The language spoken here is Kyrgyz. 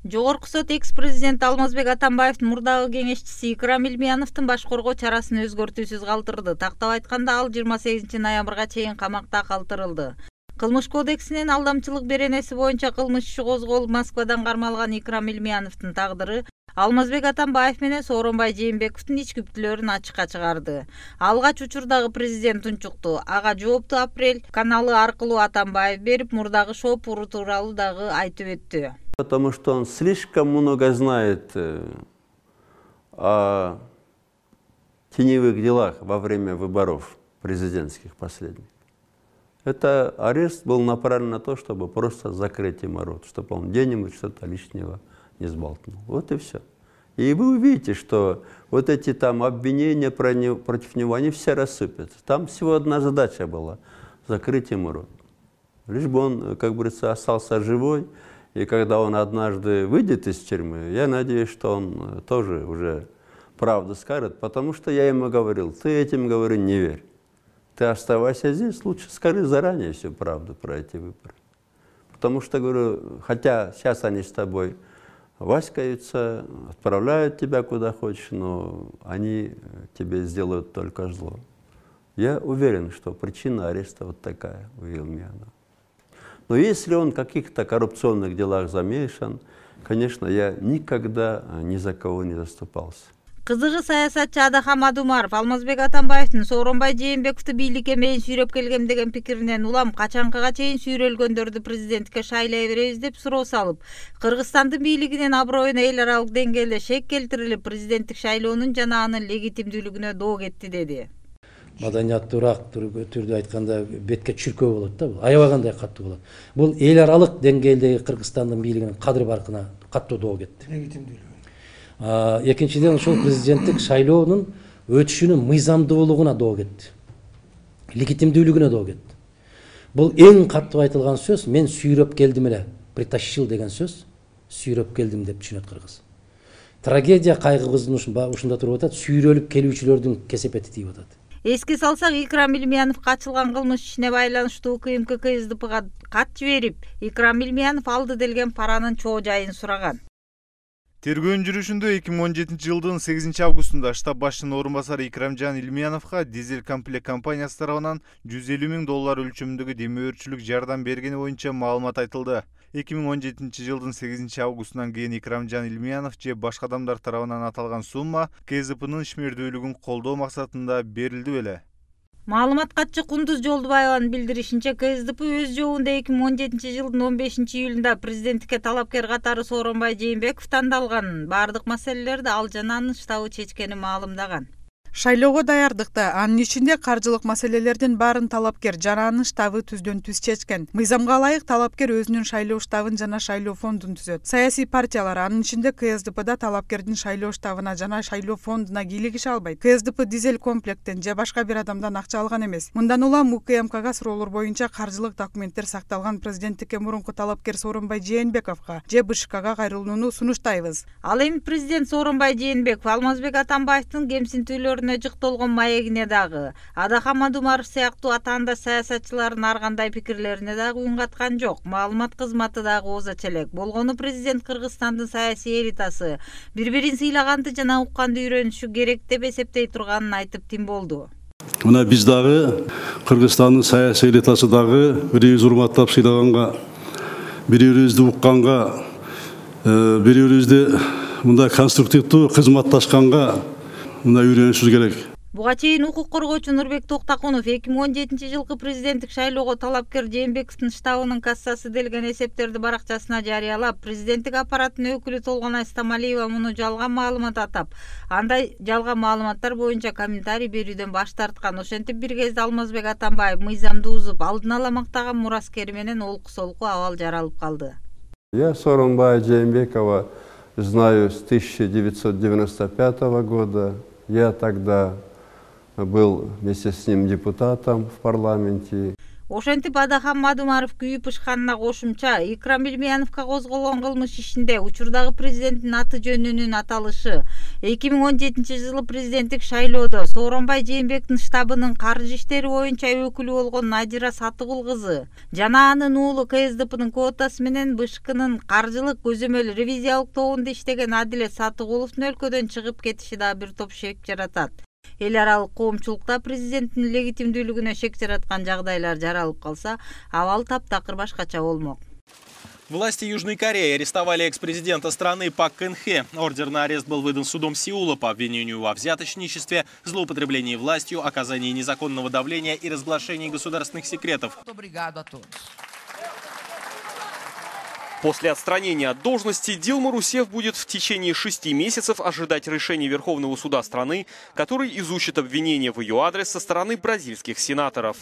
Жогорку сот экс-президент Алмазбек Атамбаевдин мурдагы кеңешчиси Икрам Илмияновдун баш коргоо чарасын өзгөртүүсүз калтырды. Тактап айтканда ал 28 ноябрга чейин камакта калтырылды. Кылмыш кодексинин алдамчылык беренеси боюнча кылмыш иши козголуп Москвадан кармалган Икрам Илмияновдун тагдыры Алмазбек Атамбаев менен Сооронбай Жээнбековдун ичкиптүүлөрүн ачыкка чыгарды. Алгач учурдагы президент унчукту. Ага жоопту апрель каналы аркылуу Атамбаев берип, мурдагы шоу тууралуу дагы айтып өттү. Потому что он слишком много знает о теневых делах во время выборов президентских последних. Это арест был направлен на то, чтобы просто закрыть ему рот, чтобы он где-нибудь что-то лишнего не сболтнул. Вот и все. И вы увидите, что вот эти там обвинения против него, они все рассыпятся. Там всего одна задача была – закрыть ему рот. Лишь бы он, как говорится, остался живой. И когда он однажды выйдет из тюрьмы, я надеюсь, что он тоже уже правду скажет, потому что я ему говорил, ты этим, говорю, не верь. Ты оставайся здесь, лучше скажи заранее всю правду про эти выборы. Потому что, говорю, хотя сейчас они с тобой васькаются, отправляют тебя куда хочешь, но они тебе сделают только зло. Я уверен, что причина ареста вот такая у Илмиянова. Но если он в каких-то коррупционных делах замешан, конечно, я никогда ни за кого не заступался. Кызыгы саясатчы Адахам Адумаров Алмазбек Атамбаевдин Сооронбай Жээнбековду бийликке мен сүйрөп келгем деген пикиринен улам качанкыга чейин сүйрөлгөндөрдү президентке шайлай беребиз деп суроо салып, Кыргызстандын бийлигинин аброюна эл аралык деңгээлде шек келтирилип, президенттик шайлоонун жана анын легитимдүүлүгүнө доо кетти деди. Маданияттуураак түрдө айтканда бетке чүркөө болот да, бул аябагандай катуу болот. Бул эл аралык деңгээлдеги Кыргызстандын бийлигинин кадыр баркына катуу доо кетти. Экинчиден ошол президенттик шайлоонун өтүшүнүн мыйзамдуулугуна доо кетти. Легитимдүүлүгүнө доо кетти. Бул эң катуу айтылган сөз, мен сүйрөп келдим эле, притащил деген сөз, сүйрөп келдим деп түшүнөт кыргыз. Трагедия кайгыбыздын ушунда туруп атат, сүйрөлүп келүүчүлөрдүн кесепети тийип атат. Эске салсак, Икрам Илмияновго ачылган кылмыш ишине байланыштуу УКМК КСДПга кат жиберип, Икрам Илмиянов алды делген паранын чоо жайын сураган. Тергөөнүн жүрүшүндө 2017 жылдын 8 августунда штаб башчынын орун басары Икрамжан Илмияновго дизель комплект компаниясы тарабынан $150,000 өлчөмүндөгү демөөрчүлүк жардам бергени боюнча маалымат айтылды. 2017 жылдын 8 августунан кийин Икрамжан Илмиянов же башка адамдар тарабынан аталган сумма КСДПнын ишмердүүлүгүн колдоо максатында берилди беле. Маалымат катчы Кундуз Жолдубаеванын билдиришинче, КСДП өз жообунда 2017 жылдын 15 июлунда президенттикке талапкер катары Сооронбай Жээнбеков тандалганын, бардык маселелерди ал жана анын штабы чечкенин маалымдаган. Шайлоого даярдыкта анын ичинде каржылык маселелердин баарын талапкер жана анын штабы түздөн түз чечкен. Мыйзамга ылайык талапкер өзүнүн шайлоо штабын жана шайлоо фондун түзөт. Саясий партиялар анын ичинде КСДПда талапкердин шайлоо штабына жана шайлоо фондуна кийлигише албайт. КСДП дизель комплекттен же башка бир адамдан акча алган эмес. Мындан улам УКМКга суроолор боюнча каржылык документтер сакталган президенттикке мурунку талапкер Сооронбай Жээнбековго же БШКга кайрылууну сунуштайбыз. Ал эми президент Сооронбай Жээнбеков Алмазбек Атамбаевдин кемсинтүүлөрүнө жыктолгон маегине дагы, Адахам Адумаров сыяктуу атаандаш саясатчылардын ар кандай пикирлерине дагы үн каткан жок. Маалымат кызматы дагы оза челек. Болгону президент Кыргызстандын саясий элитасы бири-бирин сыйлаганды жана укканды үйрөнүшү керек деп эсептей турганын айтып тим болду. Мына биз дагы Кыргызстандын саясий элитасы дагы бири-бирибизди урматтап сыйлаганга, бири-бирибизди укканга, бири-бирибизди мындай конструктивдүү кызматташканга мына үйрөнүшүбүз керек. Буга чейин укук коргоочу Нурбек Токтакунов 2017 жылкы президенттик шайлоого талапкер Жээнбековдун штабынын кассасы делген эсептерди баракчасына жарыялап, президенттик аппараттын өкүлү Толгонай Стамалиева муну жалган маалымат атап, андай жалган маалыматтар боюнча комментарий берүүдөн баш тарткан. Ошентип бир кезде Алмазбек Атамбаев мыйзамды узуп, алдын ала мактаган мураскери менен олку-солку абал жаралып калды. Я Сооронбая Жээнбекова знаю с 1995 года. Я тогда был вместе с ним депутатом в парламенте. Ошентип Адахан Мадумаров күйүп ышканына кошумча Икрам Илмияновго козголгон кылмыш ишинде учурдагы президенттин аты жөнүнүн аталышы 2017 жылы президенттик шайлоодо Сооронбай Жээнбектин штабынын каржы иштери боюнча өкүлү болгон Надира Сатыгул кызы жана анын уулу КСДПнын квотасы менен БШКнын каржылык көзөмөл ревизиялык тобунда иштеген Адилет Сатыгуловдун өлкөдөн чыгып кетиши да бир топ шек жаратат. Эл аралык коомчулукта президенттин легитимдүүлүгүнө шек жараткан жагдайлар жаралып калса, абал таптакыр башкача болмок. Власти Южной Кореи арестовали экс-президента страны Пак Кын Хе. Ордер на арест был выдан судом Сеула по обвинению во взяточничестве, злоупотреблении властью, оказании незаконного давления и разглашении государственных секретов. После отстранения от должности Дилма Русефф будет в течение 6 месяцев ожидать решения Верховного суда страны, который изучит обвинения в ее адрес со стороны бразильских сенаторов.